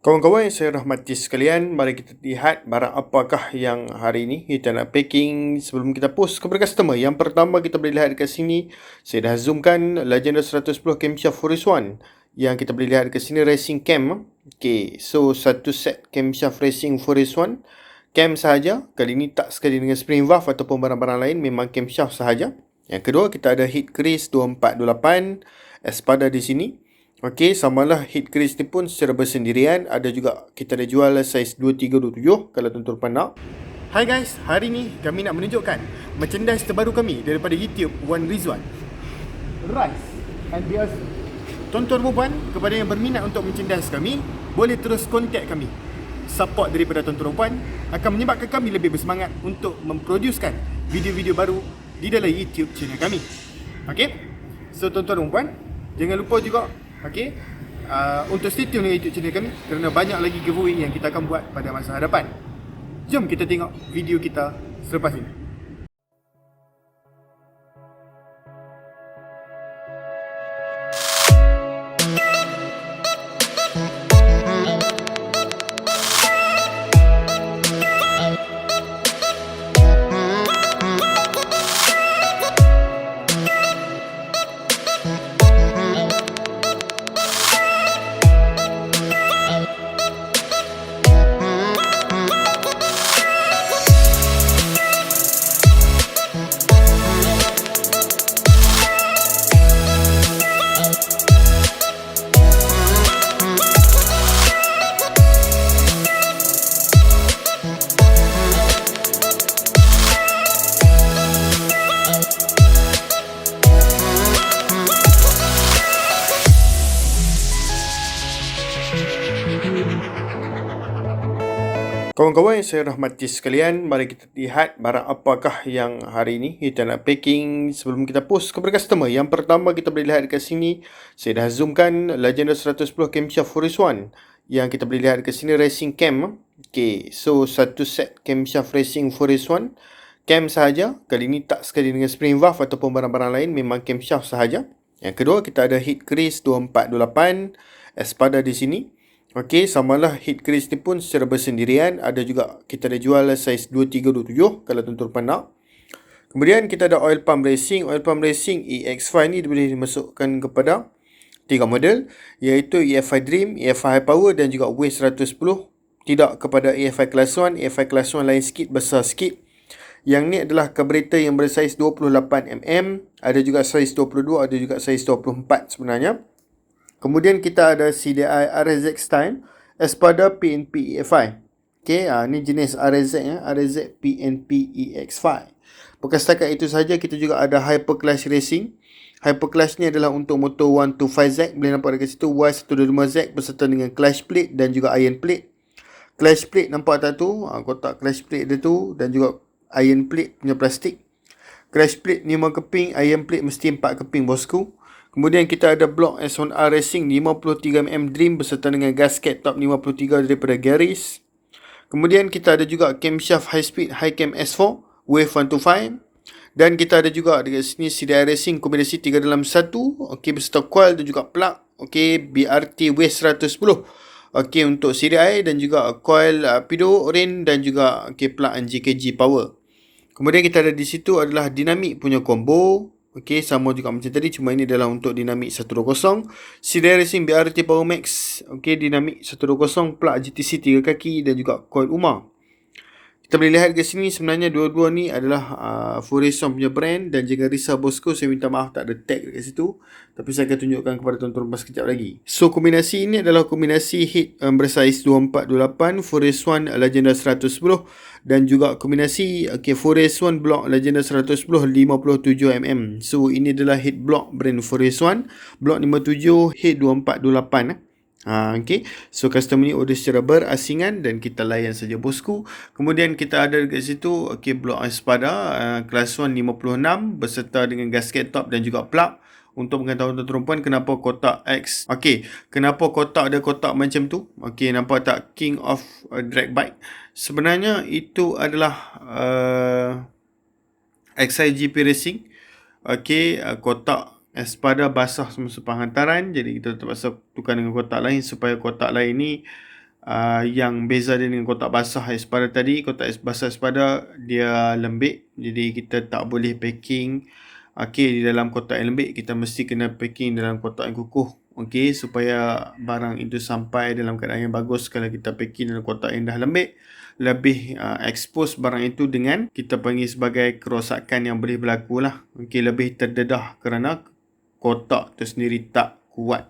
Kawan-kawan yang saya rahmati sekalian, mari kita lihat barang apakah yang hari ini kita nak packing sebelum kita post kepada customer. Yang pertama kita boleh lihat dekat sini, saya dah zoomkan Legenda 110 camshaft Forest 1 yang kita boleh lihat dekat sini racing cam. Okay, so satu set camshaft racing Forest 1 cam sahaja. Kali ini tak sekali dengan spring valve ataupun barang-barang lain, memang camshaft sahaja. Yang kedua kita ada heat crease 2428 espada di sini. Okey, samalah heat crease ni pun secara bersendirian. Ada juga kita ada jual saiz 2327 kalau tuan-tuan nak. Hai guys, hari ni kami nak menunjukkan merchandise terbaru kami daripada YouTube Wan Rizwan. Rise and be us. Tuan-tuan dan puan, kepada yang berminat untuk merchandise kami, boleh terus kontak kami. Support daripada tuan-tuan dan puan akan menyebabkan kami lebih bersemangat untuk memproducekan video-video baru di dalam YouTube channel kami. Okey? So tuan-tuan dan puan, jangan lupa juga untuk stay tune dengan YouTube channel kami kerana banyak lagi giveaway yang kita akan buat pada masa hadapan. Jom kita tengok video kita selepas ini. Kawan-kawan yang saya rahmati sekalian, mari kita lihat barang apakah yang hari ini kita nak packing sebelum kita post kepada customer. Yang pertama kita boleh lihat dekat sini, saya dah zoomkan Legenda 110 camshaft Forest 1 yang kita boleh lihat dekat sini racing cam. Okay, so satu set camshaft racing Forest 1 cam sahaja. Kali ini tak sekali dengan spring valve ataupun barang-barang lain, memang camshaft sahaja. Yang kedua kita ada heat crease 2428 espada di sini. Okey, samalah heat crease ni pun secara bersendirian. Ada juga kita ada jual saiz 2327 kalau tuan-tuan nak. Kemudian kita ada oil pump racing. Oil pump racing EX5 ni boleh dimasukkan kepada 3 model, iaitu EX5 Dream, EX5 High Power dan juga Waste 110. Tidak kepada EX5 Class1. EX5 Class1 lain sikit, besar sikit. Yang ni adalah carburetor yang bersaiz 28mm. Ada juga saiz 22, ada juga saiz 24 sebenarnya. Kemudian kita ada CDI RZ style espada PNP EX5. Okey, ni jenis RZ ya, RZ PNP EX5. Bukan setakat itu saja, kita juga ada Hyperclash Racing. Hyperclash ni adalah untuk motor 125Z, boleh nampak dekat situ Y125Z beserta dengan clash plate dan juga iron plate. Clash plate nampak tak tu? Kotak clash plate dia tu dan juga iron plate punya plastik. Clash plate 5 keping, iron plate mesti 4 keping bosku. Kemudian kita ada blok S1R Racing 53mm Dream beserta dengan gasket top 53 daripada Garris. Kemudian kita ada juga camshaft high speed high cam S4 Wave 125. Dan kita ada juga dekat sini CDI Racing kombinasi 3 dalam 1. Okey, beserta coil dan juga plug. Okey, BRT Waste 110. Okey, untuk CDI dan juga coil Pido Rain dan juga plug NGKG power. Kemudian kita ada di situ adalah dinamik punya combo. Okey, sama juga macam tadi, cuma ini adalah untuk dinamik 120. CDI Racing BRT Power Max. Okey, dinamik 120, plug GTC 3 kaki dan juga coil UMA. Kita boleh lihat ke sini, sebenarnya dua-dua ni adalah Forest 1 punya brand. Dan jangan risau bosku, saya minta maaf tak ada tag dekat situ. Tapi saya akan tunjukkan kepada tuan-tuan sekejap lagi. So, kombinasi ini adalah kombinasi heat bersaiz 2428 Forest 1 Legenda 110. Dan juga kombinasi Forest 1 block Legenda 110 57mm. So, ini adalah heat block brand Forest 1. Block 57 heat 2428. Okay. So customer ni order secara berasingan dan kita layan saja bosku. Kemudian kita ada dekat situ blok espada Class 1 56 beserta dengan gasket top dan juga plug. Untuk mengetahui tuan-tuan puan kenapa kotak X. Kenapa kotak dia kotak macam tu? Nampak tak King of Drag Bike? Sebenarnya itu adalah XIGP Racing. Kotak espada basah semasa penghantaran, jadi kita terpaksa tukar dengan kotak lain supaya kotak lain ni Yang beza dia dengan kotak basah espada tadi, kotak basah espada dia lembik, jadi kita tak boleh packing di dalam kotak yang lembik. Kita mesti kena packing dalam kotak yang kukuh, supaya barang itu sampai dalam keadaan yang bagus. Kalau kita packing dalam kotak yang dah lembik, lebih expose barang itu dengan kita panggil sebagai kerosakan yang boleh berlaku lah. Lebih terdedah kerana kotak tu sendiri tak kuat.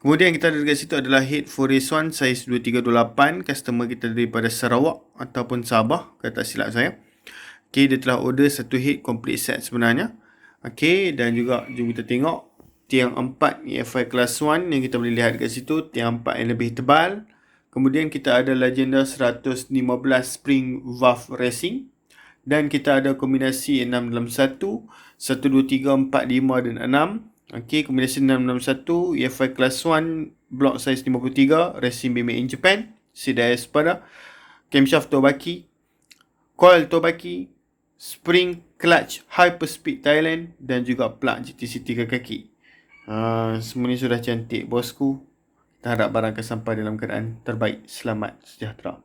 Kemudian kita ada dekat situ adalah head for race 1 saiz 2328. Customer kita daripada Sarawak ataupun Sabah, kalau tak silap saya. Dia telah order satu head complete set sebenarnya. Dan juga jom kita tengok tiang 4 EX5 Class1 yang kita boleh lihat dekat situ. Tiang 4 yang lebih tebal. Kemudian kita ada Legenda 115 Spring Valve Racing. Dan kita ada kombinasi 6 dalam 1, 1, 2, 3, 4, 5 dan 6. Kombinasi 661 EX5 Class 1 block size 53 racing made in Japan. Sedia espada, camshaft Tobaki, coil Tobaki, spring clutch hyperspeed Thailand dan juga plug GTC 3 kaki. Semua ni sudah cantik bosku. Kita harap barang akan sampai dalam keadaan terbaik. Selamat sejahtera.